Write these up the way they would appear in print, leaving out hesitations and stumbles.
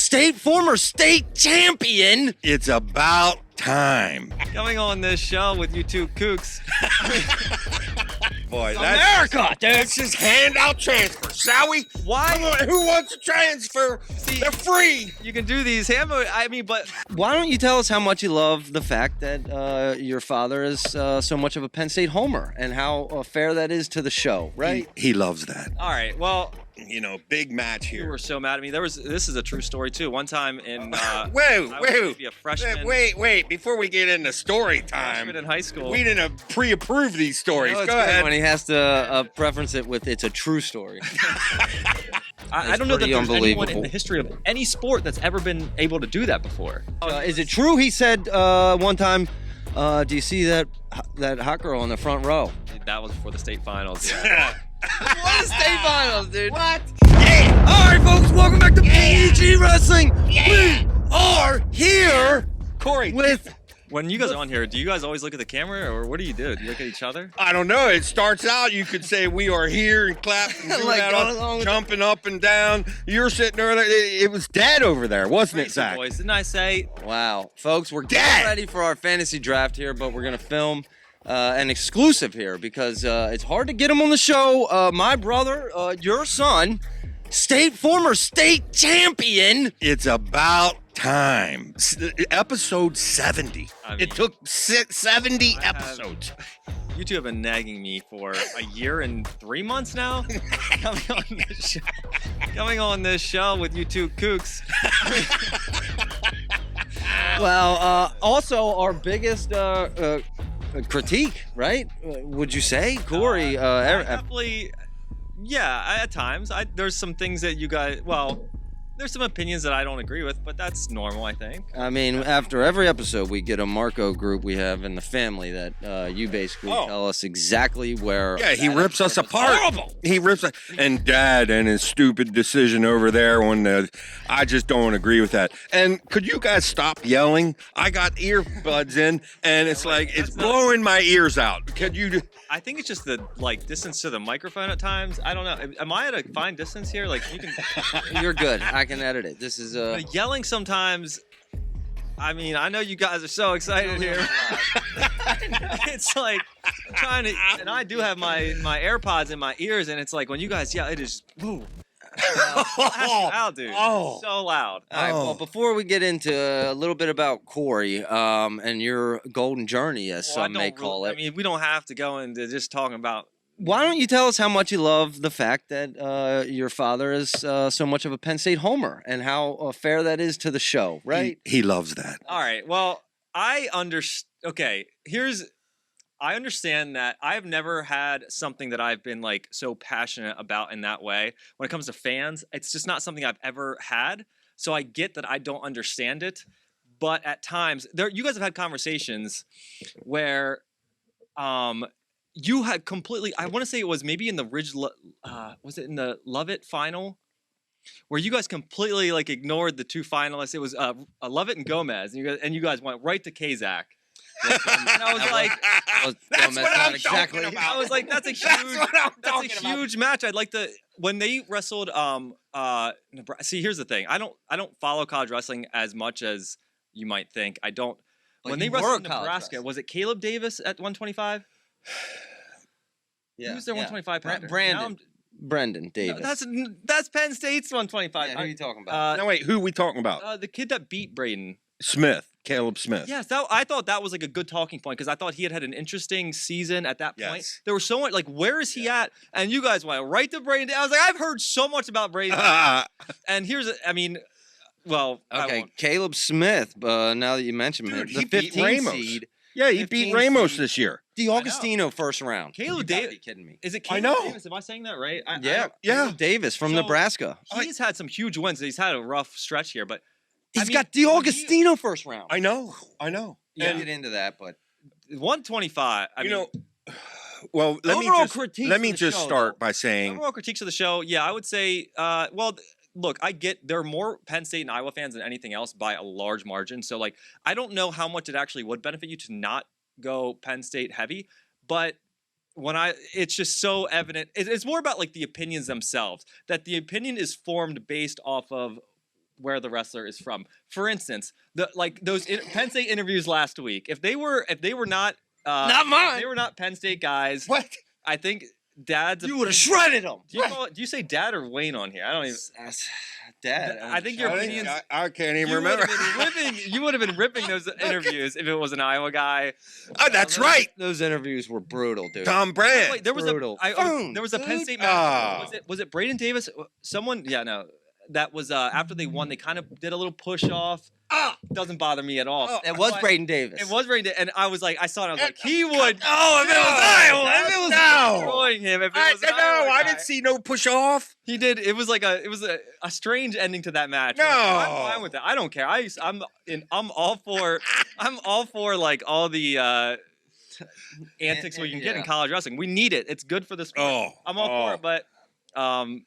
former state champion. It's about time. Coming on this show with you two kooks. Boy, America, dude. Let's just hand out transfers, shall we? Why? Who wants to transfer? See, they're free. You can do these but Why don't you tell us how much you love the fact that your father is so much of a Penn State homer and how fair that is to the show, right? He loves that. all right. Well, You know, big match you here. were so mad at me. This is a true story too. One time in I was Wait. maybe a freshman. Wait. Before we get into story Freshman time, in high school. we didn't pre-approve these stories. Oh, it's Go great ahead. when he has to preference it with "it's a true story." I don't know that pretty there's anyone in unbelievable. the history of any sport that's ever been able to do that before. Is it true? He said one time, "Do you see that hot girl in the front row?" That was before the state finals. Yeah. What is state finals, dude? What? All right, folks, welcome back to PEG Wrestling. We are here Cory, with. When you guys are on here, do you guys always look at the camera, or what do? You look at each other? I don't know. It starts out, you could say we are here and clap and do Like that going along with jumping up and down. You're sitting over there. It was dead over there, wasn't it, Crazy Zach? boys, didn't I say? Wow, folks, we're Dad! getting ready for our fantasy draft here, but we're gonna film an exclusive here because it's hard to get him on the show. My brother, your son, former state champion. It's about time. Episode 70. I mean, it took 70 I have- episodes. You two have been nagging me for a year and 3 months now. Coming on this show with you two kooks. Well, also our biggest critique, right? Would you say, Cory? Definitely, yeah. At times, there's some things that you guys. Well, there's some opinions that I don't agree with, but that's normal, I think. I mean, after every episode, we get a Marco group we have in the family that you basically tell us exactly where. Yeah, he that rips us episode was apart. horrible. He rips us. And Dad and his stupid decision over there I just don't agree with that. And could you guys stop yelling? I got earbuds in, and it's like it's blowing my ears out. Could you? I think it's just the distance to the microphone at times. I don't know. Am I at a fine distance here? Like you can. You're good. I can edit it. This is Yelling sometimes. I mean, I know you guys are so excited here. It's like I'm trying to, and I do have my AirPods in my ears, and it's like when you guys yell, it is woo. Loud, dude. Oh. So loud. All right, well, before we get into a little bit about Cory and your golden journey, as some may call it, I mean, we don't have to go into just talking about. why don't you tell us how much you love the fact that your father is so much of a Penn State homer and how fair that is to the show, right? He loves that. All right. Well, I understand. Okay, I understand that I've never had something that I've been so passionate about in that way. When it comes to fans, it's just not something I've ever had. So I get that I don't understand it, but at times you guys have had conversations where you had completely, I want to say it was maybe in the was it in the Lovett final where you guys completely ignored the two finalists. It was Lovett and Gomez, and you guys went right to Kazak. And I was like, That's what I'm talking about. I was like, that's a huge match. I'd like to when they wrestled. See, here's the thing. I don't follow college wrestling as much as you might think. I don't. But When you they wrestled were in college Nebraska, wrestling. was it Caleb Davis at 125? Yeah, Who's their 125 pounder? Brendan Davis. That's Penn State's 125. Yeah, who are you talking about? No, wait, who are we talking about? The kid that beat Braden. Caleb Smith. Yes, I thought that was a good talking point because I thought he had an interesting season at that point. Yes. There was so much where is he at? And you guys went right to Braden. I was like, I've heard so much about Braden. And well, Okay, Caleb Smith. Now that you mention him, Dude, the he beat 15 Ramos. seed. Yeah, he 15 beat Ramos seed. this year. DiAugustino first round. Caleb You gotta Davis. be kidding me. Is it I Caleb know. Davis? Am I saying that right? Yeah, Yeah. Caleb Davis from So- Nebraska. He's had some huge wins. He's had a rough stretch here, but He's got DiAugustino first round. I know. We'll get into that, but 125. Well, Overall critiques let of me the just show, start though. by saying Overall critiques of the show, yeah, I would say, look, I get there are more Penn State and Iowa fans than anything else by a large margin. So, I don't know how much it actually would benefit you to not go Penn State heavy, but it's just so evident. It's more about the opinions themselves, that the opinion is formed based off of where the wrestler is from. For instance, those Penn State interviews last week. If they were not Not mine. if they were not Penn State guys. What? I think Dad's. You would have shredded them. Do you say Dad or Wayne on here? I don't even. Dad. I think your opinions. I can't even You remember. would have been ripping those interviews if it was an Iowa guy. Oh, that's right. Those interviews were brutal, dude. Tom Brand. Wait, there was Brutal. there was a Penn Dude. State match. Ah. Was it Braden Davis? Someone? Yeah, no. That was after they won. They kind of did a little push off. Doesn't bother me at all. Oh, It was But Braden Davis. It was Braden, and I was like, I saw it. I was like, he would. Oh, if it was Iowa. If it was Destroying him. If it was an no, Iowa I guy. didn't see no push off. He did. It was like a strange ending to that match. No. I'm fine with it. I don't care. I'm all for like all the antics we can get in Yeah. college wrestling. We need it. It's good for the sport. Oh, I'm all for it, but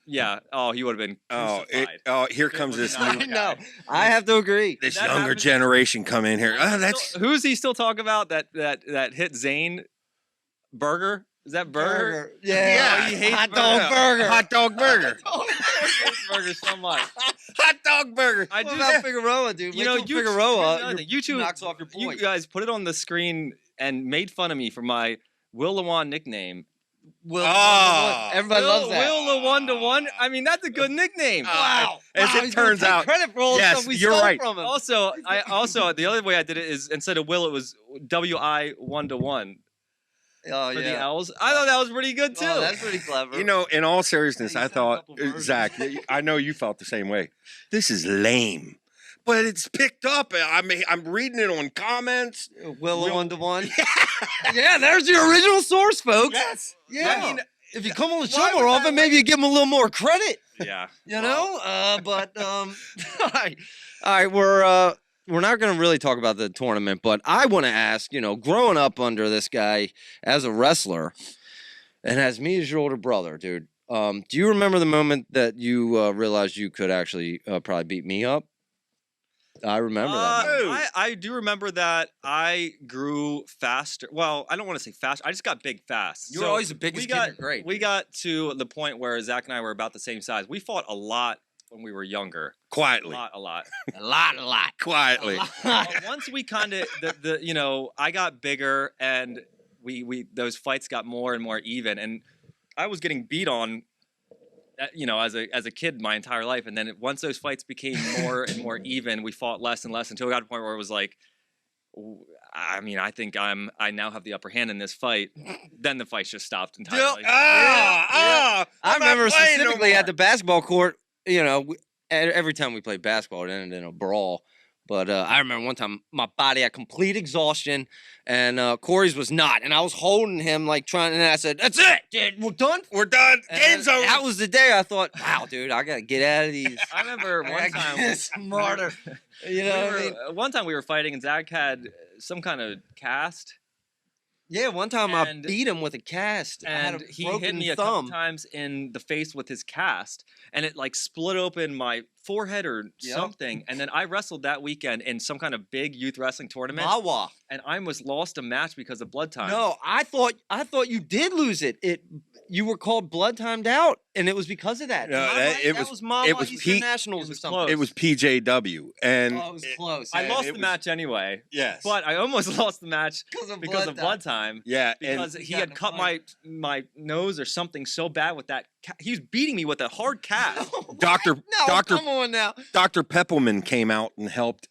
yeah. Oh, he would have been crucified. Here comes this was new I know. I have to agree. this That younger happens- generation come in here. Oh, that's Who's he still talking about? That hit Zane Burger? Is that Burger? Yeah. Oh, he hates Hot dog burger. burger. hot dog burger. He hates burger so much. Hot dog burger. I What do. about Figueroa, dude? You know, Wait till Figueroa YouTube knocks off your You point. guys put it on the screen and made fun of me for my Will LeWan nickname. Will, Ah. everybody loves that. Will the 1-to-1. I mean, that's a good nickname. Wow. As Wow, it he's gonna turns take out- credit for all the Yes, stuff we you're stole right. from him. Also, the other way I did it is instead of Will, it was WI 1-to-1 Oh, for the yeah. L's. I thought that was pretty good too. Oh, that's pretty clever. You know, in all seriousness, Yeah, I you said a thought, couple versions. Zach, I know you felt the same way. This is lame. But it's picked up. I mean, I'm reading it on comments. Will Will- 1-to-1. Yeah, there's your original source, folks. Yes. Yeah. I mean, if you come on the show why more would often, maybe you give them a little more credit. yeah. You know, but all right, we're not going to really talk about the tournament, but I want to ask, you know, growing up under this guy as a wrestler, and as me as your older brother, dude, do you remember the moment that you realized you could actually probably beat me up? I remember that. moment. I do remember that I grew faster. Well, I don't want to say fast. I just got big fast. You were always the biggest kid in your grade. We got to the point where Zach and I were about the same size. We fought a lot when we were younger. Quietly. A lot. A lot. Quietly. But once we kind of I got bigger and we those fights got more and more even, and I was getting beat on as a kid my entire life, and then once those fights became more and more even, we fought less and less until we got to a point where it was like, I mean, I think I now have the upper hand in this fight. Then the fight just stopped entirely. I I'm not remember playing no specifically more. at the basketball court, you know, every time we played basketball, it ended in a brawl. But I remember one time my body had complete exhaustion, and Cory's was not. And I was holding him, like, trying, and I said, "That's it, dude. We're done." We're done. And Game's over. That was the day I thought, wow, dude, I got to get out of these. I remember I one gotta time. get smarter. You know what I mean? One time we were fighting, and Zach had some kind of cast, Yeah, one time I and- beat him with a cast. I had and a he hit broken me a couple thumb. times in the face with his cast, and it like split open my forehead or Yep. something. And then I wrestled that weekend in some kind of big youth wrestling tournament, Mawa. and I almost lost a match because of blood time. No, I thought you did lose it. You were called blood timed out, and it was because of that. No, Am I that- right? it That was- was Mawa it was Eastern Pete- Nationals it or was something. close. It was PJW. And Oh, it was close. I yeah. lost it the was- match anyway, yes. but I almost lost the match because of blood time. yeah. Because And he got had in a cut fight. my nose or something so bad with that. He was beating me with a hard cast. Dr. No, Dr. come on now. Dr. Peppelman came out and helped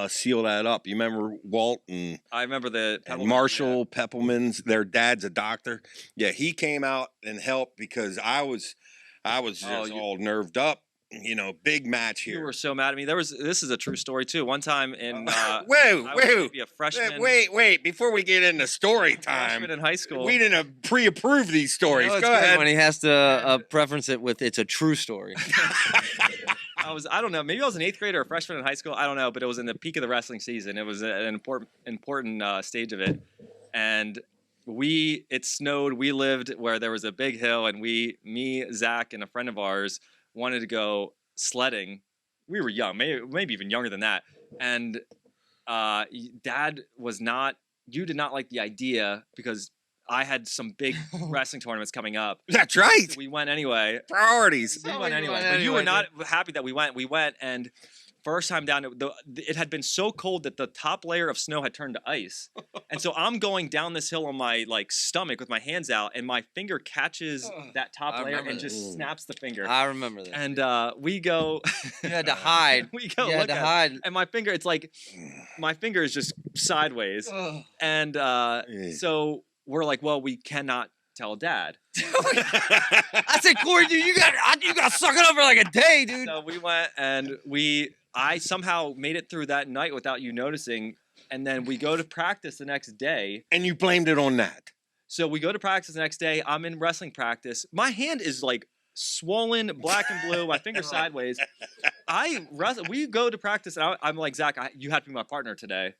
seal that up. You remember Walt and I remember the and Pebbleman, Marshall Peppelman's, their dad's a doctor. Yeah, he came out and helped because I was just all nerved up. You know, big match You here. were so mad at me. This is a true story too. One time in I wait, was maybe a freshman. wait! Before we get into story freshman time, in high school. we didn't pre-approve these stories. You know, it's Go great ahead. when he has to preference it with it's a true story. I don't know, maybe I was an 8th grader or a freshman in high school. I don't know, but it was in the peak of the wrestling season. It was an important stage of it, and it snowed. We lived where there was a big hill, and me, Zach, and a friend of ours wanted to go sledding. We were young, maybe even younger than that, and Dad was not. You did not like the idea because I had some big wrestling tournaments coming up. That's right. We went anyway. Priorities. We went anyway. But you were not happy that we went. We went, and first time down, it had been so cold that the top layer of snow had turned to ice. And so I'm going down this hill on my like stomach with my hands out, and my finger catches that top layer and just snaps the finger. I remember that. And we go. You had to hide. We go. You had look to at hide. it, and my finger, it's like my finger is just sideways. And so we're like, well, we cannot tell Dad. I said, Cory, dude, you got suck it up for like a day, dude. So we went and I somehow made it through that night without you noticing. And then we go to practice the next day. And you blamed it on that. So we go to practice the next day. I'm in wrestling practice. My hand is like swollen, black and blue. My finger sideways. We go to practice, and I'm like, Zach, you have to be my partner today.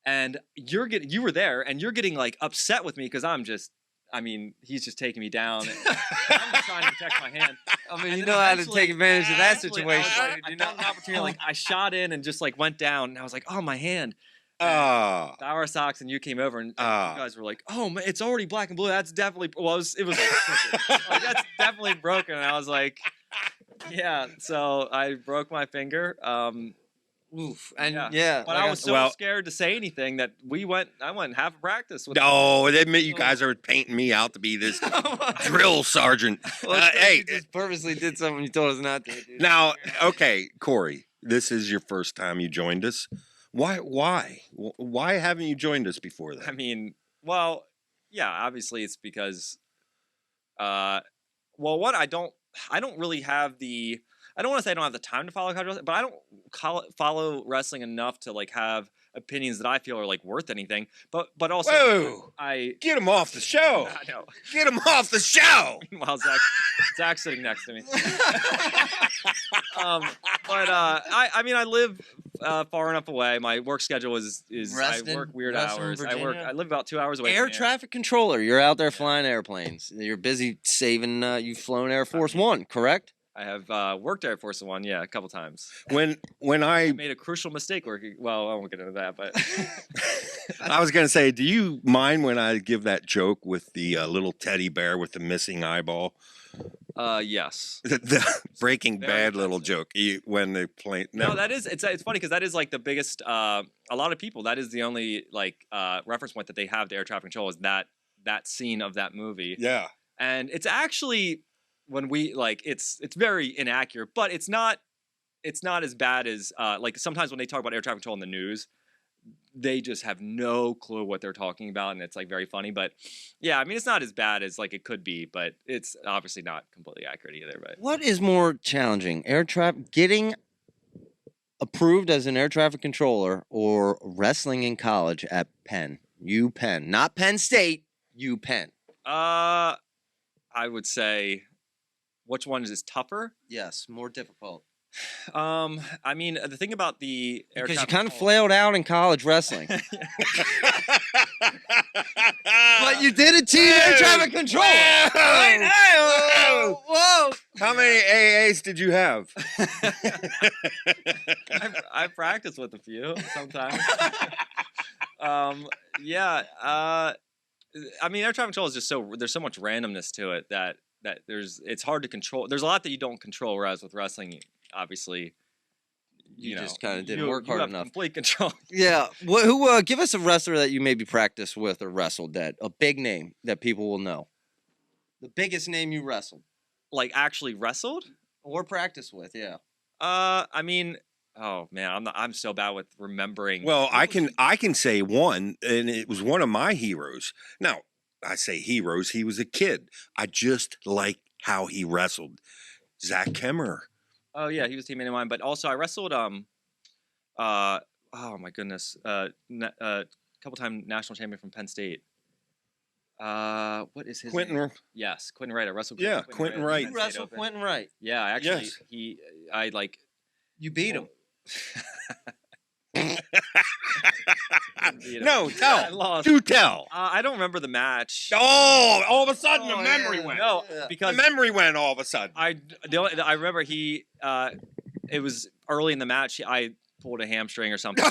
And you were there, and you're getting like upset with me because he's just taking me down. I'm just trying to protect my hand. I mean, you know how to take advantage of that situation. I found an opportunity. Like I shot in and just like went down, and I was like, oh, my hand. Oh. Our socks, and you came over, and you guys were like, "Oh man, it's already black and blue. That's definitely it was like, that's definitely broken." And I was like, "Yeah." So I broke my finger. Oof. And but I was so well, scared to say anything that I went half a practice with. No, they admit you guys are painting me out to be this drill sergeant. Hey, you just purposely did something you told us not to. Dude. Now, okay, Cory, this is your first time you joined us. Why haven't you joined us before that? I mean, well, yeah, obviously it's because, I don't really have the. I don't want to say I don't have the time to follow college wrestling, but I don't follow wrestling enough to like have opinions that I feel are like worth anything. But also, whoa, I get him off the show. I know. Get him off the show. Meanwhile, Zach's sitting next to me. I live far enough away. My work schedule is Reston, I work weird Reston, hours. Virginia. I live about 2 hours away. Air from here. traffic controller. You're out there flying airplanes. You're busy saving. You've flown Air Force One, correct? I have worked Air Force One, a couple times. When I made a crucial mistake working. Well, I won't get into that, but I was gonna say, do you mind when I give that joke with the little teddy bear with the missing eyeball? Yes. The Breaking Bad little joke when they play. No, that is it's funny because that is like the biggest. A lot of people, that is the only like reference point that they have to air traffic control is that scene of that movie. Yeah, and it's actually. When we like, it's very inaccurate, but it's not as bad as like sometimes when they talk about air traffic control in the news, they just have no clue what they're talking about, and it's like very funny. But yeah, I mean, it's not as bad as like it could be, but it's obviously not completely accurate either. But what is more challenging, getting approved as an air traffic controller, or wrestling in college at Penn? UPenn, not Penn State. UPenn. I would say. Which one is tougher? Yes, more difficult. I mean, the thing about the air because you traffic kind of flailed out in college wrestling, but you did a team air traffic control. Whoa! How many AAs did you have? I practiced with a few sometimes. Yeah. I mean, air traffic control is just there's so much randomness to it that it's hard to control. There's a lot that you don't control, whereas with wrestling, obviously, you just kind of didn't work hard enough. Complete control. Yeah. Who? Give us a wrestler that you maybe practiced with or wrestled that a big name that people will know. The biggest name you wrestled, like actually wrestled or practiced with. Yeah. I mean. Oh man, I'm so bad with remembering. Well, I can say one, and it was one of my heroes. Now, I say heroes, he was a kid. I just like how he wrestled. Zach Kemmerer. Oh yeah, he was a teammate of mine. But also I wrestled oh my goodness. Couple time national champion from Penn State. What is his name? Yes, Quentin Wright. I wrestled Quentin Wright. You wrestled Quentin Wright. Yeah, actually yes. You beat him. No, tell. I lost. Do tell. I don't remember the match. Oh, all of a sudden the memory went. No, because the memory went all of a sudden. I remember it was early in the match. I pulled a hamstring or something.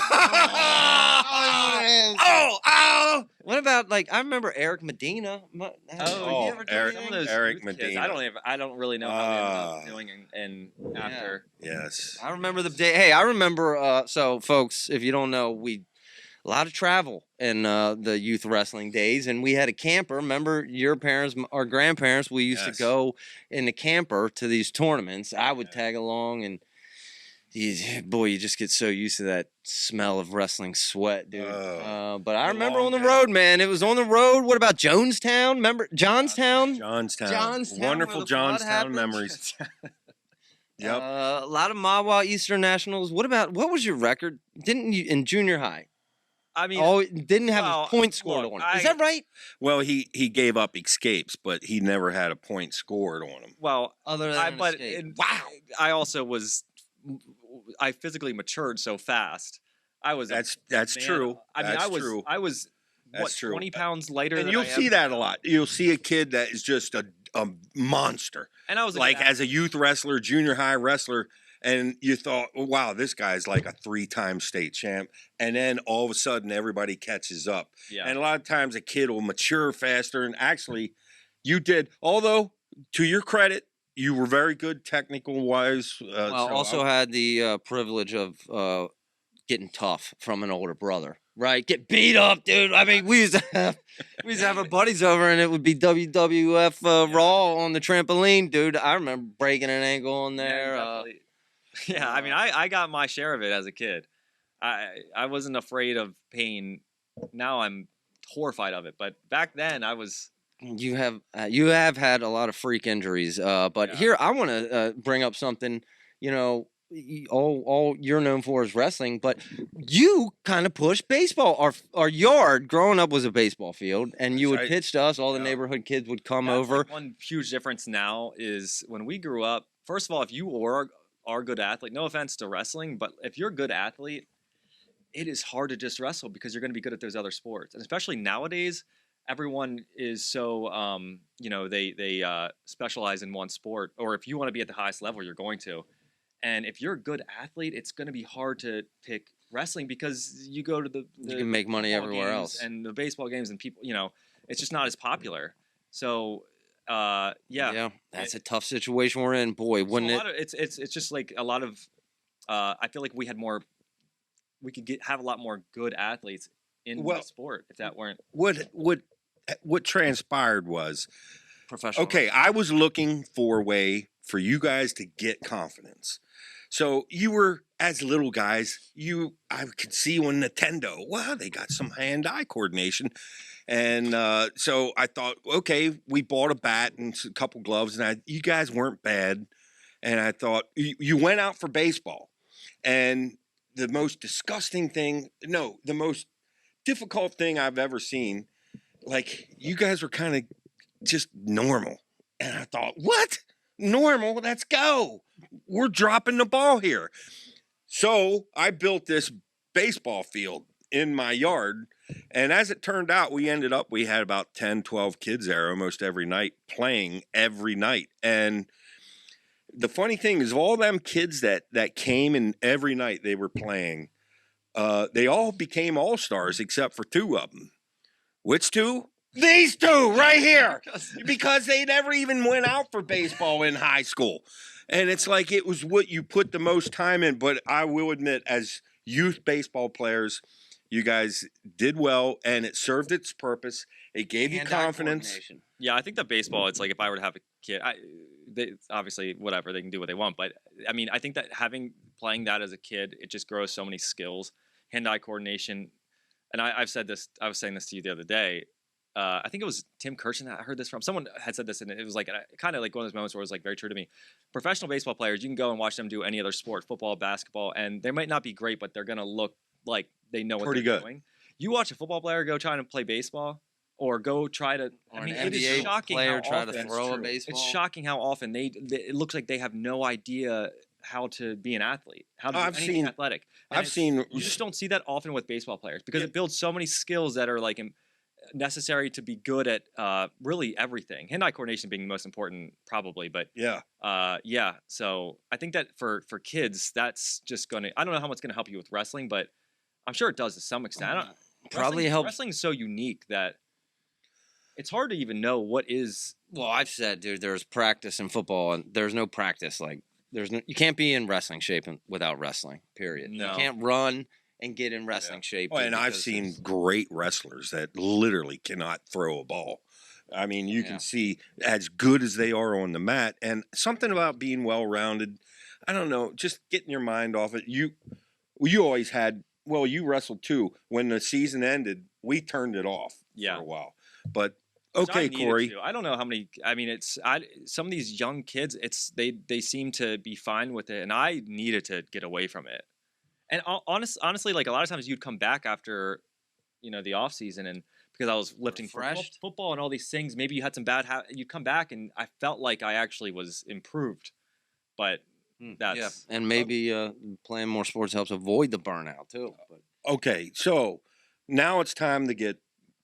Oh! What about like I remember Eric Medina? Oh, Oh, Eric- some of those Eric youth kids, Medina. I don't really know how they ended up doing and after. Yes. I remember the day. Hey, I remember. So, folks, if you don't know, a lot of travel in the youth wrestling days, and we had a camper. Remember your parents, our grandparents? We used to Yes. go in the camper to these tournaments. I would tag along, and boy, you just get so used to that smell of wrestling sweat, dude. Oh. But I The remember long on the day. road, man. It was on the road. What about Jonestown? Remember Johnstown? Johnstown. Johnstown, where Wonderful the flood Johnstown happened. memories. Yep. A lot of Mawa Eastern Nationals. What was your record? Didn't you in junior high? I mean, Oh, didn't have well, a point scored look, on it. Is that right? Well, he gave up escapes, but he never had a point scored on him. well, Other than but escape. wow, I also I physically matured so fast. I was That's man, true. I mean, That's true. I was That's what true. 20 pounds lighter, And than you'll I see am that a now. lot. You'll see a kid that is just a monster. And I was Like as a youth wrestler, junior high wrestler, and you thought, oh, wow, this guy's like a 3-time state champ. And then all of a sudden, everybody catches up. yeah. And a lot of times, a kid will mature faster. And actually, you did. Although, to your credit, you were very good technical wise. Well, also had the privilege of getting tough from an older brother. Right, get beat up, dude. I mean, we used to have our buddies over, and it would be WWF Raw on the trampoline, dude. I remember breaking an ankle on there. Yeah, I mean, I got my share of it as a kid. I wasn't afraid of pain. Now I'm horrified of it, but back then I was. You have had a lot of freak injuries, but Yeah. here I want to bring up something. You know, all you're known for is wrestling, but you kind of push baseball. Our yard growing up was a baseball field, and you That's would right. pitch to us. All the Yeah. neighborhood kids would come That's, over. like, one huge difference now is when we grew up. First of all, if you are a good athlete, no offense to wrestling, but if you're a good athlete, it is hard to just wrestle because you're going to be good at those other sports, and especially nowadays. Everyone is so, they specialize in one sport, or if you want to be at the highest level, you're going to. And if you're a good athlete, it's going to be hard to pick wrestling because you go to the You can make money football everywhere games else. and the baseball games, and people, it's just not as popular. So, Yeah, that's a tough situation we're in, boy. So Wouldn't a it? lot of, it's just like a lot of. I feel like we could have a lot more good athletes in Well, the sport if that weren't What transpired was, Professional. okay, I was looking for a way for you guys to get confidence. So you were, as little guys, I could see on Nintendo, wow, they got some hand-eye coordination. And so I thought, okay, we bought a bat and a couple gloves, and you guys weren't bad. And I thought, you went out for baseball. And the most the most difficult thing I've ever seen, like, you guys were kind of just normal. And I thought, what? Normal? Let's go. We're dropping the ball here. So I built this baseball field in my yard. And as it turned out, we had about 10, 12 kids there almost every night, playing every night. And the funny thing is, of all them kids that came and every night they were playing, they all became all-stars except for 2 of them. Which 2? These 2 right here. Because they never even went out for baseball in high school. And it's like it was what you put the most time in. But I will admit, as youth baseball players, you guys did well, and it served its purpose. It gave you confidence. Yeah, I think that baseball, it's like if I were to have a kid, they obviously whatever, they can do what they want, but I mean, I think that playing that as a kid, it just grows so many skills, hand-eye coordination, and I've said this, I was saying this to you the other day. I think it was Tim Kirchen that I heard this from. Someone had said this, and it was like kind of like one of those moments where it was like very true to me. Professional baseball players, you can go and watch them do any other sport, football, basketball, and they might not be great, but they're gonna look like they know what Pretty they're good. doing. You watch a football player go trying to play baseball, or go try to. Or I mean, an it is NBA shocking player how try often, to throw a baseball. It's shocking how often it looks like they have no idea how to be an athlete, how to do anything athletic. And I've seen. You just don't see that often with baseball players because it builds so many skills that are like necessary to be good at really everything. Hand-eye coordination being the most important, probably. But Yeah. yeah. So I think that for kids, that's just gonna. I don't know how much it's gonna help you with wrestling, but I'm sure it does to some extent. I don't. Probably helps. Wrestling's so unique that it's hard to even know what is. Well, I've said, dude, there's practice in football, and there's no practice. Like, you can't be in wrestling shape without wrestling. Period. No. You can't run and get in wrestling shape. Oh, and I've seen great wrestlers that literally cannot throw a ball. I mean, you can see as good as they are on the mat, and something about being well-rounded. I don't know, just getting your mind off it. You always had. Well, you wrestled too. When the season ended, we turned it off for a while. But okay, Cory. I don't know how many. I mean, some of these young kids. They seem to be fine with it, and I needed to get away from it. And honestly, like a lot of times you'd come back after, the off season, and because I was lifting for football and all these things, maybe you had some bad. You'd come back, and I felt like I actually was improved, but that's and maybe playing more sports helps avoid the burnout too. But. Okay, so now it's time to get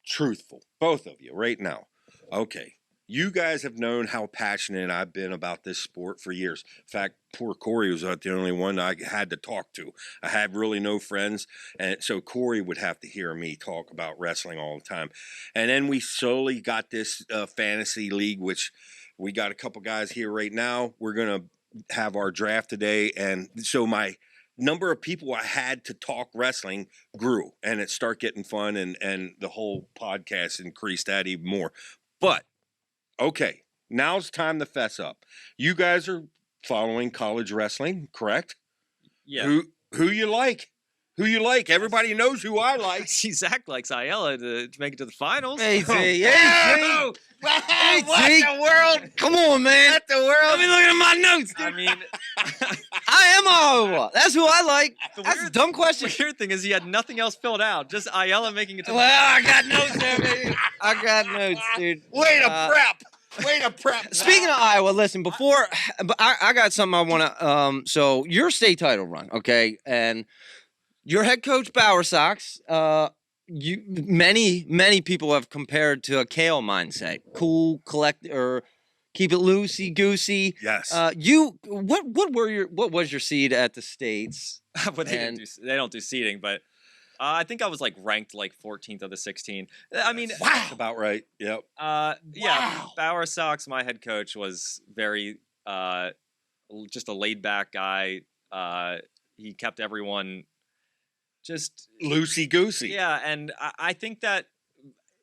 truthful, both of you, right now. Okay. You guys have known how passionate I've been about this sport for years. In fact, poor Cory was not the only one I had to talk to. I had really no friends, and so Cory would have to hear me talk about wrestling all the time. And then we slowly got this fantasy league, which we got a couple guys here right now. We're going to have our draft today, and so my number of people I had to talk wrestling grew, and it started getting fun, and the whole podcast increased that even more. But okay, now's time to fess up. You guys are following college wrestling, correct? Yeah. Who you like? Who you like? Everybody knows who I like. See, Zach likes Ayala to make it to the finals. Hey, what the world? Come on, man. What the world? Let me look at my notes, dude. I mean, I am Iowa. That's who I like. That's a dumb question. The weird thing is he had nothing else filled out, just Ayala making it to the Well, I got notes there, baby. I got notes, dude. Way to prep. Way to prep. Speaking of Iowa, listen, before I got something I want to so your state title run, okay? And your head coach Bower Sox, many people have compared to a Kale mindset. Cool, collect or keep it loosey goosey. Yes. What was your seed at the states? But they don't do seeding, but I think I was like ranked like 14th of the 16. I mean, wow, about right. Yep. Yeah, Bower Sox, my head coach was very just a laid back guy. He kept everyone just loosey goosey. Yeah, and I think that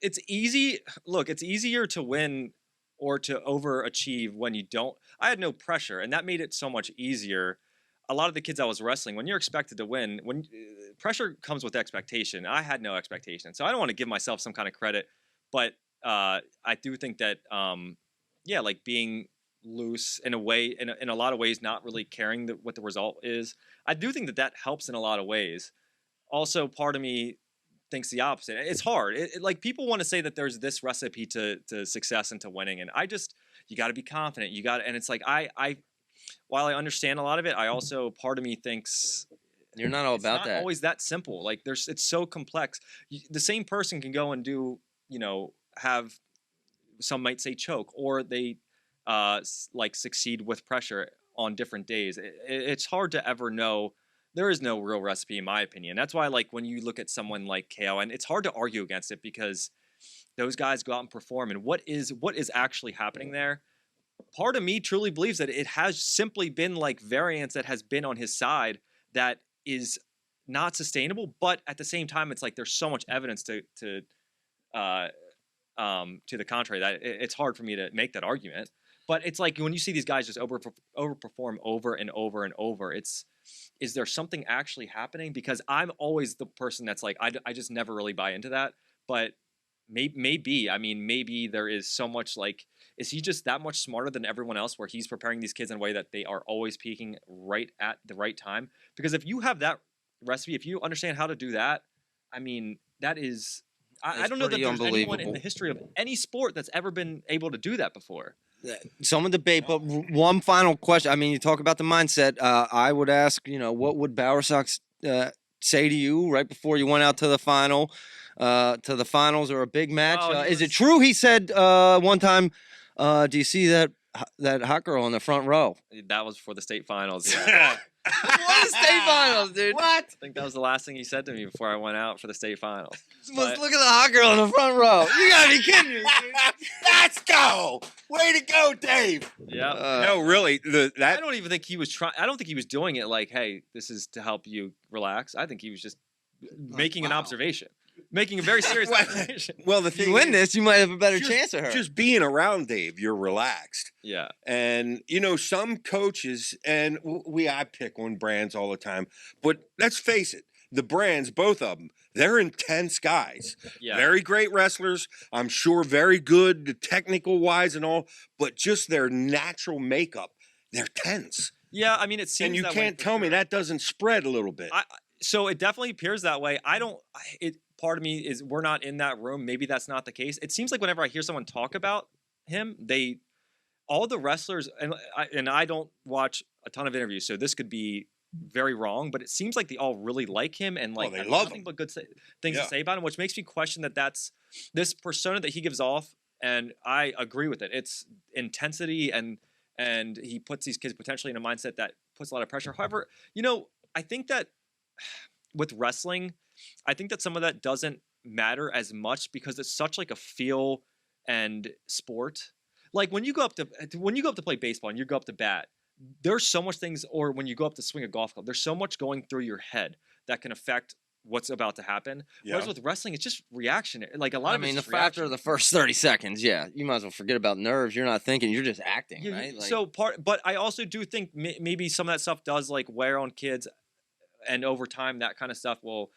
it's easy. Look, it's easier to win or to overachieve when you don't. I had no pressure, and that made it so much easier. A lot of the kids I was wrestling, when you're expected to win, when pressure comes with expectation, I had no expectation. So I don't want to give myself some kind of credit, but I do think that, like being loose in a way, in a lot of ways, not really caring what the result is. I do think that helps in a lot of ways. Also, part of me thinks the opposite. It's hard. Like people want to say that there's this recipe to success and to winning, and you got to be confident. And it's like while I understand a lot of it, I also part of me thinks you're not all about that. It's not always that simple. Like it's so complex. The same person can go and do, have some might say choke, or they like succeed with pressure on different days. It's hard to ever know. There is no real recipe, in my opinion. That's why, like, when you look at someone like KO, and it's hard to argue against it because those guys go out and perform, and what is actually happening there? Part of me truly believes that it has simply been like variance that has been on his side that is not sustainable. But at the same time, it's like there's so much evidence to the contrary that it's hard for me to make that argument. But it's like when you see these guys just overperform over and over and over, is there something actually happening? Because I'm always the person that's like, I just never really buy into that. But maybe there is so much like, is he just that much smarter than everyone else where he's preparing these kids in a way that they are always peaking right at the right time? Because if you have that recipe, if you understand how to do that, I mean, that is, I don't know that there's anyone in the history of any sport that's ever been able to do that before. Some debate, but one final question. I mean, you talk about the mindset. I would ask, what would Bower Sox say to you right before you went out to the final? to the finals or a big match. Oh, he Is it was- true he said one time, do you see that hot girl in the front row? That was for the state finals. Yeah. What is state finals, dude? What? I think that was the last thing he said to me before I went out for the state finals. Let's But- look at the hot girl in the front row. You gotta be kidding me, dude. Let's go! Way to go, Dave! Yeah. No, really, I that don't even think he was trying. I don't think he was doing it like, "Hey, this is to help you relax." I think he was just making an wow. observation, making a very serious Well, observation. well, the If thing you win is, this, you might have a better just- chance of her. just being around Dave, you're relaxed. Yeah. And some coaches, and I pick on brands all the time, but let's face it, the brands, both of them, they're intense guys. Yeah. Very great wrestlers. I'm sure very good technical wise and all, but just their natural makeup, they're tense. Yeah. I mean, it seems And you that way can't for tell me sure. that doesn't spread a little bit. So it definitely appears that way. Part of me is we're not in that room. Maybe that's not the case. It seems like whenever I hear someone talk about him, all the wrestlers, and I don't watch a ton of interviews, so this could be very wrong, but it seems like they all really like him and like they have love nothing him. but good things Yeah. to say about him, which makes me question that's this persona that he gives off, and I agree with it. It's intensity and he puts these kids potentially in a mindset that puts a lot of pressure. However, I think that with wrestling, I think that some of that doesn't matter as much because it's such like a feel and sport. Like when you go up to play baseball and you go up to bat, there's so much things, or when you go up to swing a golf club, there's so much going through your head that can affect what's about to happen. Whereas with wrestling, it's just reactionary. Like a lot of the it's just after the reaction. first 30 seconds, yeah, you might as well forget about nerves. You're not thinking, you're just acting, Yeah, right? Like, so but I also do think maybe some of that stuff does like wear on kids, and over time that kind of stuff will.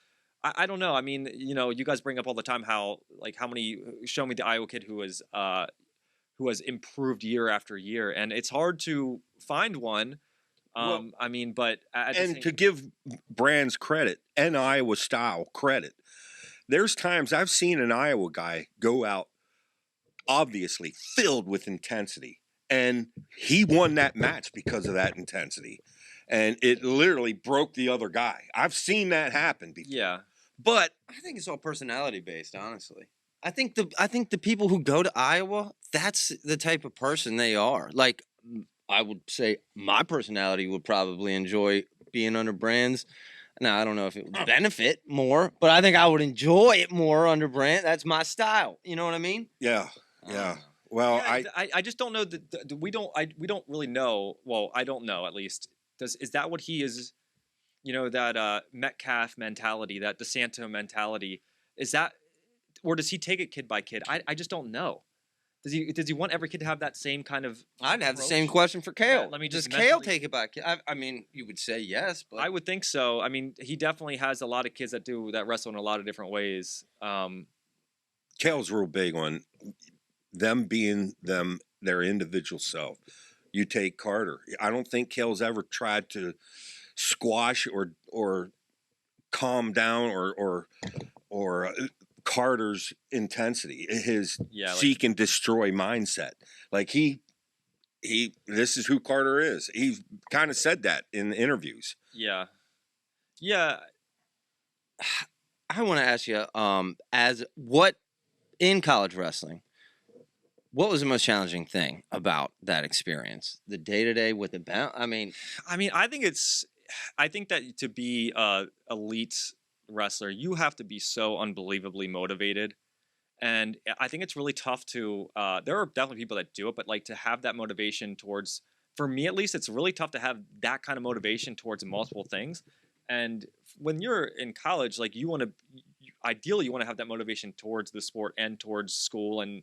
I don't know. I mean, you guys bring up all the time how many show me the Iowa kid who has improved year after year, and it's hard to find one. I mean, but And to give brands credit and Iowa style credit, there's times I've seen an Iowa guy go out obviously filled with intensity, and he won that match because of that intensity, and it literally broke the other guy. I've seen that happen before. yeah. But I think it's all personality based, honestly. I think the people who go to Iowa, that's the type of person they are. Like, I would say my personality would probably enjoy being under brands. Now, I don't know if it would benefit more, but I think I would enjoy it more under brand. That's my style. You know what I mean? yeah. Well, Yeah, I just don't know that we don't really know. Well, I don't know at least. Is that what he is? That Metcalf mentality, that DeSanto mentality, is that, or does he take it kid by kid? I just don't know. Does he want every kid to have that same kind of? I'd have the same approach? question for Kale. let me Does just Kale mentally- take it back? I mean, you would say yes, but I would think so. I mean, he definitely has a lot of kids that wrestle in a lot of different ways. Kale's real big on them being their individual self. You take Carter. I don't think Kale's ever tried to squash or calm down or Carter's intensity, his seek and destroy mindset. Like he this is who Carter is. He kind of said that in interviews. Yeah. I want to ask you, as what in college wrestling, what was the most challenging thing about that experience? The day-to-day with the bounce? I mean, I think that to be a elite wrestler, you have to be so unbelievably motivated. And I think it's really tough to, there are definitely people that do it, but like to have that motivation towards, for me at least, it's really tough to have that kind of motivation towards multiple things. And when you're in college, like ideally you want to have that motivation towards the sport and towards school. And,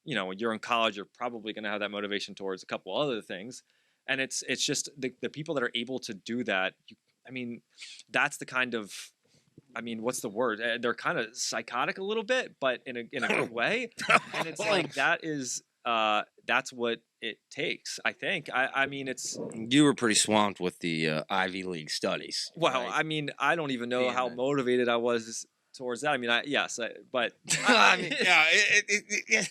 when you're in college, you're probably going to have that motivation towards a couple other things. And it's just the people that are able to do that. That's the kind of, what's the word? They're kind of psychotic a little bit, but in a good way. And it's like that's what it takes. I think. It's. you were pretty swamped with the Ivy League studies. Well, right? I don't even know Being how that- motivated I was towards that. But Yeah,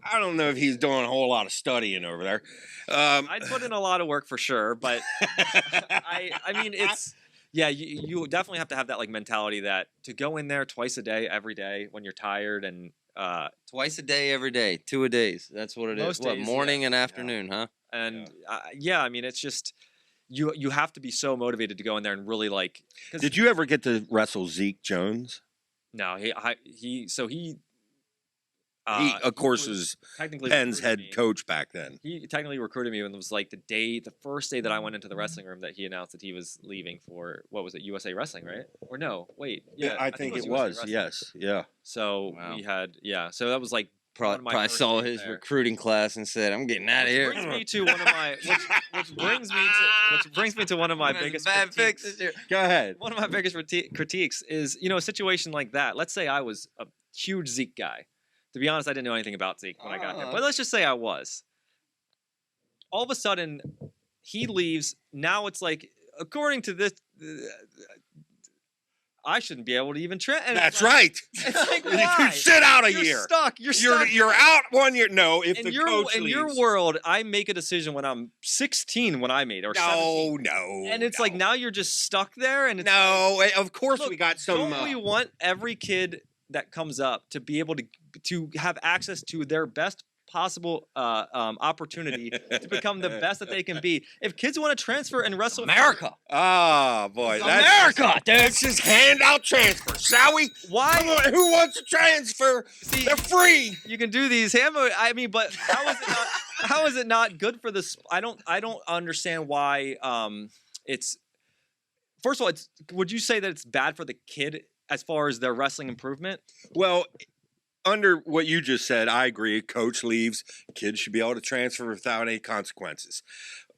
I don't know if he's doing a whole lot of studying over there. I'd put in a lot of work for sure. But Yeah, you definitely have to have that like mentality that to go in there twice a day, every day when you're tired and Twice a day, every day, 2 a days. That's what it is. Most What, days, morning yeah. and afternoon, huh? and yeah, I mean it's just you have to be so motivated to go in there and really like. Did you ever get to wrestle Zeke Jones? No, he He, he of course, was was technically Penn's recruited head me. coach back then. He technically recruited me and was like the first day that I went into the wrestling room that he announced that he was leaving for what was it, USA Wrestling, right? Or no, wait, yeah, I think it USA was. Wrestling. Yes, yeah. So Wow. we had so that was like one of my Probably first saw days his there. recruiting class and said, "I'm getting out of Which here." brings me to one of my which brings me to one of my biggest bad critiques. fixes here. Go ahead. One of my biggest critiques is a situation like that. Let's say I was a huge Zeke guy. To be honest, I didn't know anything about Zeke when I got here, but let's just say I was. All of a sudden, he leaves. Now it's like, according to this, I shouldn't be able to even train. That's right. It's like, You why? can sit out a You're year. stuck. You're stuck. You're out 1 year. No, if in the your coach in leaves. your world, I make a decision when I'm 16 when I made it, or 17. No. And it's like now you're just stuck there, and it's No, of course Look, we got some. don't we want every kid that comes up to be able to have access to their best possible opportunity to become the best that they can be? If kids want to transfer and wrestle, America. Oh boy, It's that's America, dude. Let's just hand out transfers, shall we? why? Come on, who wants to transfer? See, They're free. you can do these hammer. I mean, but how is it not? How is it not good for this? I don't understand why. It's first of all, it's. Would you say that it's bad for the kid as far as their wrestling improvement? Well, under what you just said, I agree. Coach leaves, kids should be able to transfer without any consequences.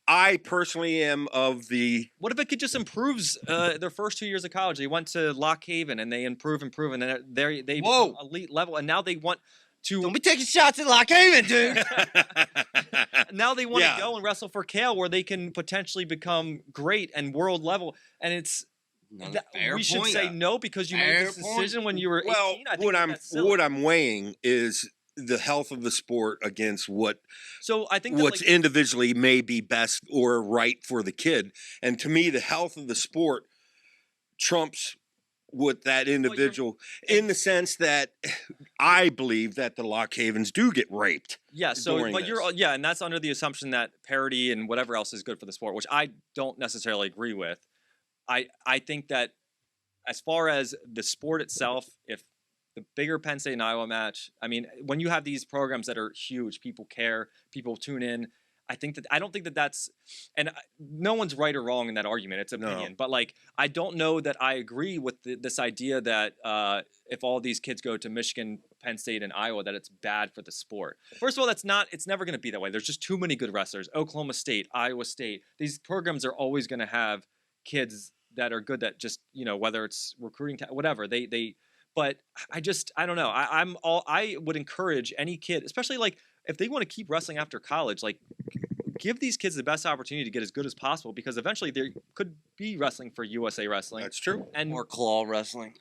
I personally am of the. What if a kid just improves their first 2 years of college? They went to Lock Haven and they improve, and then they Whoa. become elite level, and now they want to. Don't be taking shots at Lock Haven, dude. Now they want Yeah. to go and wrestle for Kale, where they can potentially become great and world level, and it's. We should say no because you made this decision when you were 18. Well, I think that's silly. what I'm weighing is the health of the sport against what's individually may be best or right for the kid. And to me, the health of the sport trumps what that individual, in the sense that I believe that the Lock Havens do get raped. Yeah, so during but this. and that's under the assumption that parity and whatever else is good for the sport, which I don't necessarily agree with. I think that as far as the sport itself, if the bigger Penn State and Iowa match, I mean, when you have these programs that are huge, people care, people tune in. I don't think that that's, and no one's right or wrong in that argument. It's opinion, but like I don't know that I agree with this idea that if all these kids go to Michigan, Penn State, and Iowa, that it's bad for the sport. First of all, it's never going to be that way. There's just too many good wrestlers. Oklahoma State, Iowa State, these programs are always going to have kids that are good that just, whether it's recruiting, whatever but I don't know. I would encourage any kid, especially like if they want to keep wrestling after college, like give these kids the best opportunity to get as good as possible, because eventually they could be wrestling for USA Wrestling. That's true. And Or claw wrestling.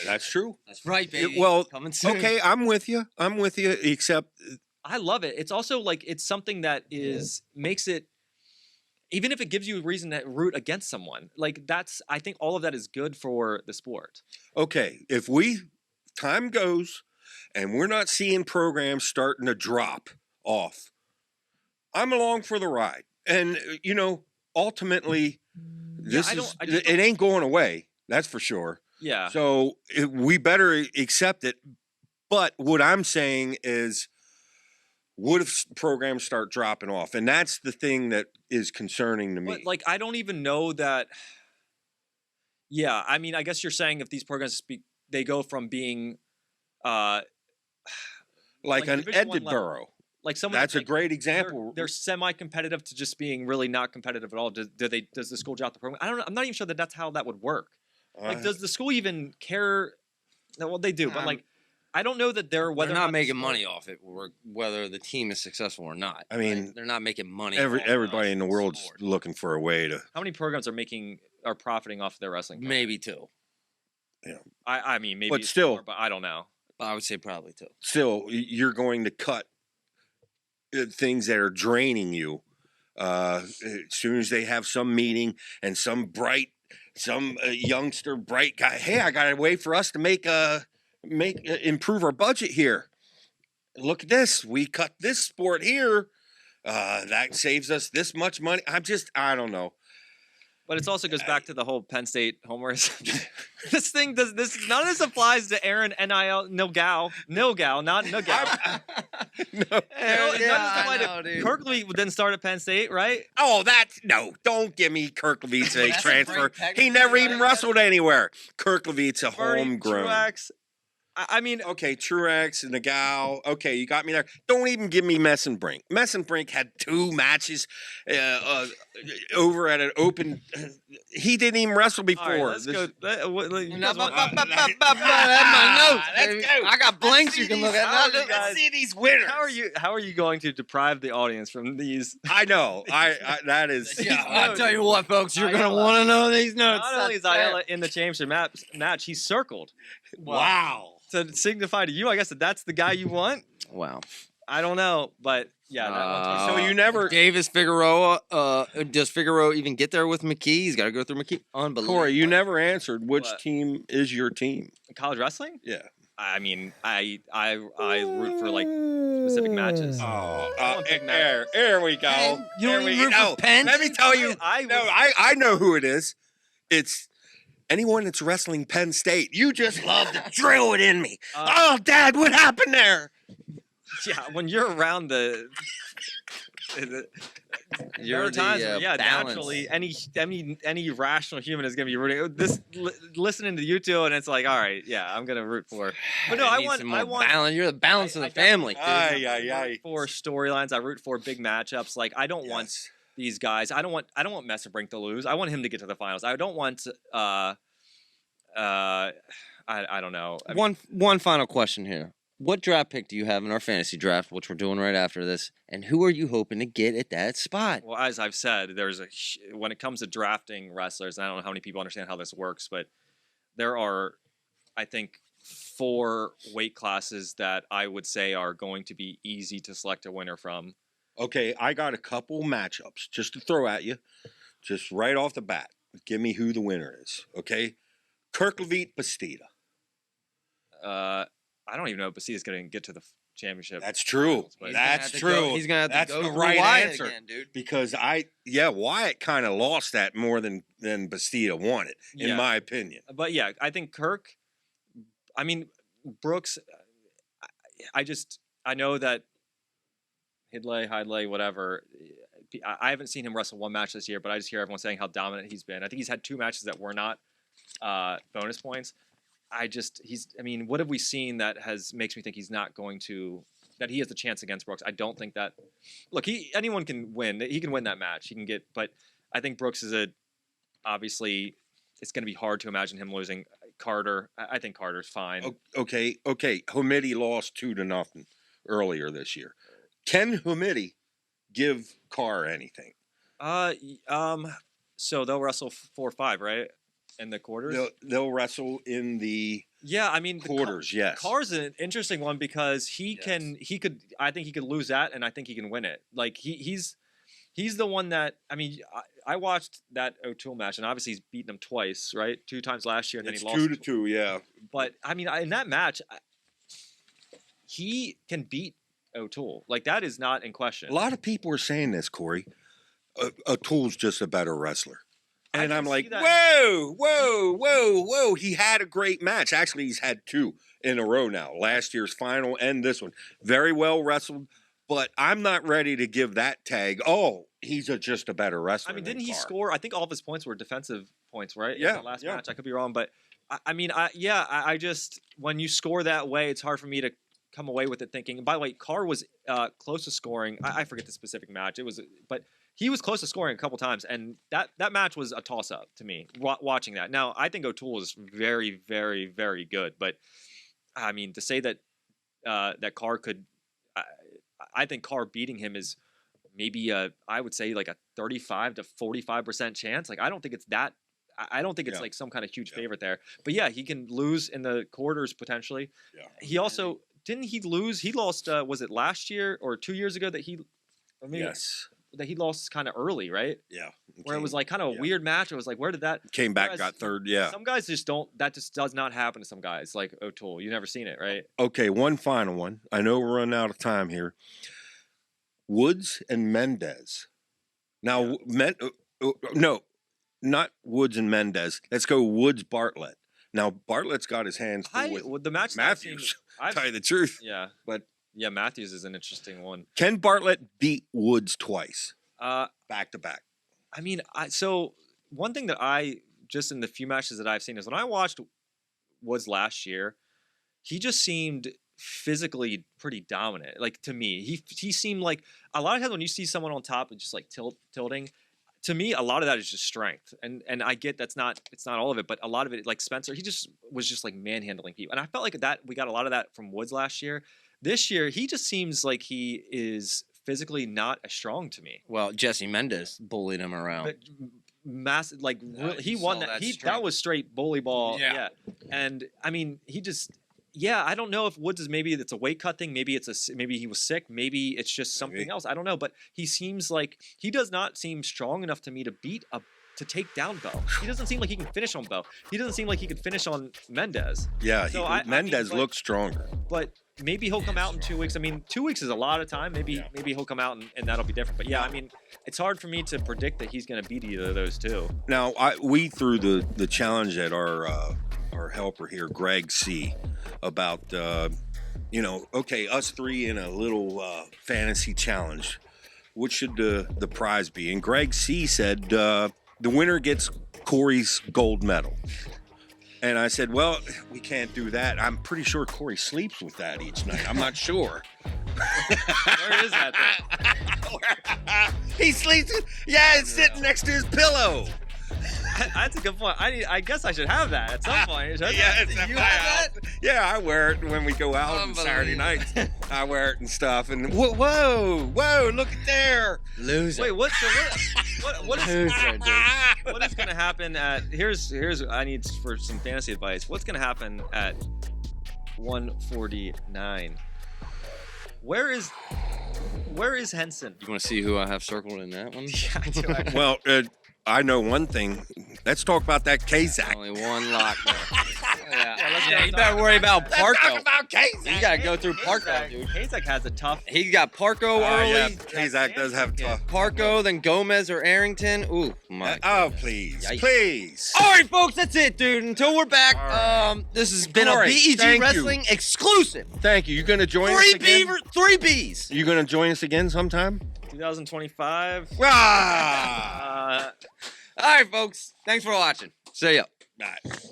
That's true. That's right, baby. Well, coming soon. okay, I'm with you. Except I love it. It's also like it's something that makes it, even if it gives you a reason to root against someone, like I think all of that is good for the sport. okay, if time goes and we're not seeing programs starting to drop off, I'm along for the ride. And ultimately, it ain't going away. That's for sure. Yeah. So we better accept it. But what I'm saying is, what if programs start dropping off? And that's the thing that is concerning to me. But, like, I don't even know that. Yeah, I mean, I guess you're saying if these programs they go from being, like an Division I level. Edinburgh. Like someone That's a like, great example. They're semi-competitive to just being really not competitive at all. Does the school drop the program? I don't know. I'm not even sure that that's how that would work. Like, does the school even care? No, well, they do, but like, I don't know that they're not making money off it, whether the team is successful or not. I mean, right? They're not making money. Everybody in the world's sport. looking for a way to. How many programs are profiting off their wrestling? Program? Maybe two. Yeah. I mean, maybe But it's still- more, but I don't know. I would say probably two. Still, you're going to cut things that are draining you as soon as they have some meeting and some bright some youngster, bright guy. Hey, I got a way for us to improve our budget here. Look at this. We cut this sport here. That saves us this much money. I don't know. But it also goes back to the whole Penn State homers. None of this applies to Aaron Nilgau, not Nilgau. Kirkley didn't start at Penn State, right? Oh, don't give me Kirklevi's a transfer. He never even wrestled anywhere. Kirklevi's a homegrown. Truax. I mean, okay, Truax and Nagao. Okay, you got me there. Don't even give me Messenbrink. Messenbrink had 2 matches over at an open. He didn't even wrestle before. All right, let's go. That's my notes. Let's go. I got blanks you can look at. Let's see these winners. How are you going to deprive the audience from these? I know. I that is. Yeah, I'll tell you what, folks. You're gonna want to know these notes. Not only is Ayala in the championship match, he's circled. Wow. To signify to you, I guess that's the guy you want. Wow. I don't know, but yeah. That so you never Davis Figueroa. Does Figueroa even get there with McKee? He's got to go through McKee. Unbelievable. Cory, you never answered. Which team is your team? College wrestling? Yeah. I mean, I root for like specific matches. Here we go. You don't even root for Penn? Let me tell you. I know who it is. It's anyone that's wrestling Penn State. You just love to drill it in me. Oh, Dad, what happened there? Yeah, when you're around there are times where, naturally, any rational human is going to be rooting. Listening to you two, and it's like, all right, yeah, I'm going to root for. But no, I want balance. You're the balance of the family. I root for storylines. I root for big matchups. Like I don't want these guys. I don't want Messerbrink to lose. I want him to get to the finals. I don't want. I don't know. One final question here. What draft pick do you have in our fantasy draft, which we're doing right after this, and who are you hoping to get at that spot? Well, as I've said, when it comes to drafting wrestlers, and I don't know how many people understand how this works, but there are, I think, 4 weight classes that I would say are going to be easy to select a winner from. Okay, I got a couple matchups just to throw at you, just right off the bat. Give me who the winner is, okay? Kirkleviet Bastida. I don't even know if Bastida's going to get to the championship. That's true. That's true. He's going to have to go the through right Wyatt answer, again, dude. Because Wyatt kind of lost that more than Bastida won it, in my opinion. But yeah, I think Brooks. I know that Hidlay, whatever. I haven't seen him wrestle one match this year, but I just hear everyone saying how dominant he's been. I think he's had 2 matches that were not bonus points. What have we seen that makes me think he's not going to, that he has a chance against Brooks? I don't think that. Look, anyone can win. He can win that match. But I think Brooks obviously, it's going to be hard to imagine him losing. Carter, I think Carter's fine. Okay. Hamidi lost 2-0 earlier this year. Can Hamidi give Carr anything? So they'll wrestle 4-5, right? In the quarters? They'll wrestle in the quarters, yes. Carr's an interesting one because I think he could lose that, and I think he can win it. Like he's the one that, I watched that O'Toole match, and obviously he's beaten him twice, right? 2 times last year, and then he lost 2-2, yeah. But in that match, he can beat O'Toole. Like that is not in question. A lot of people are saying this, Cory. O'Toole's just a better wrestler. And I'm like, whoa. He had a great match. Actually, he's had 2 in a row now. Last year's final and this one. Very well wrestled. But I'm not ready to give that tag. Oh, he's just a better wrestler. Didn't he score? I think all of his points were defensive points, right? Yeah. In the last match. I could be wrong. But, I just, when you score that way, it's hard for me to come away with it thinking. And by the way, Carr was close to scoring. I forget the specific match. But he was close to scoring a couple times, and that match was a toss-up to me, watching that. Now, I think O'Toole is very, very, very good, but, to say that that Carr could I think Carr beating him is maybe I would say like a 35 to 45% chance. Like I don't think it's that. I don't think it's like some kind of huge favorite there. But yeah, he can lose in the quarters potentially. Yeah. He also didn't he lose? He lost. Was it last year or 2 years ago that he? Yes. that he lost kind of early, right? Yeah. Where it was like kind of a weird match. It was like, where did that Came back, whereas got third. Yeah. Some guys just don't. That just does not happen to some guys. Like O'Toole, you've never seen it, right? Okay, one final one. I know we're running out of time here. Woods and Mendez. Now, no, not Woods and Mendez. Let's go Woods Bartlett. Now Bartlett's got his hands full with The match that I've seen- Matthews. I've- Tell you the truth. yeah, But yeah, Matthews is an interesting one. can Bartlett beat Woods twice Uh, back to back? I mean, so one thing that I just in the few matches that I've seen is when I watched Woods last year, he just seemed physically pretty dominant. Like to me, he seemed like a lot of times when you see someone on top and just like tilting. To me, a lot of that is just strength, and I get it's not all of it, but a lot of it, like Spencer, he just was just like manhandling people, and I felt like that we got a lot of that from Woods last year. This year, he just seems like he is physically not as strong to me. Well, Jesse Mendez bullied him around. But massive, like really, he you won saw that. that That strength. was straight bully ball. Yeah. Yeah, and I mean, he just. Yeah, I don't know if Woods is maybe it's a weight cut thing. Maybe maybe he was sick. Maybe it's just something else. I don't know, but he seems like he does not seem strong enough to me to take down Bo. He doesn't seem like he can finish on Bo. He doesn't seem like he could finish on Mendez. Yeah, So I mean, Mendez like- looks stronger. But maybe he'll come out in 2 weeks. I mean, 2 weeks is a lot of time. Maybe he'll come out and that'll be different. But yeah, I mean, it's hard for me to predict that he's going to beat either of those two. Now, we threw the challenge at our helper here, Greg C, about okay, us three in a little fantasy challenge. What should the prize be? And Greg C said the winner gets Cory's gold medal. And I said, well, we can't do that. I'm pretty sure Cory sleeps with that each night. I'm not sure. Where is that thing? He sleeps. Yeah, it's sitting next to his pillow. That's a good point. I guess I should have that at some point. Should I? Yeah, it's at You my have house. Yeah, I wear it when we go out on Saturday nights. I wear it and stuff. And whoa, look at there. Loser. Wait, what is Loser, dude. what is going to happen at here's I need for some fantasy advice. What's going to happen at 149? Where is Henson? You want to see who I have circled in that one? Yeah, I do, actually. Well, I know one thing. Let's talk about that Kazak. Only one lock there. let's Yeah, go you talk better worry about Let's talk Parko. about Kazak. You gotta go through Parko, dude. Kazak has a tough. He got Parko early. Yeah, Kazak does have tough. Parko, then Gomez or Arrington. Ooh, my. Oh, please, Yikes. please. All right, folks, that's it, dude. Until we're back, All right. this has been a Cory, BEG thank you. Wrestling exclusive. Thank you. You gonna join us Cory again? Beaver, 3 Bs. You gonna join us again sometime? 2025. Ah! Uh, All right, folks. Thanks for watching. See ya. Bye.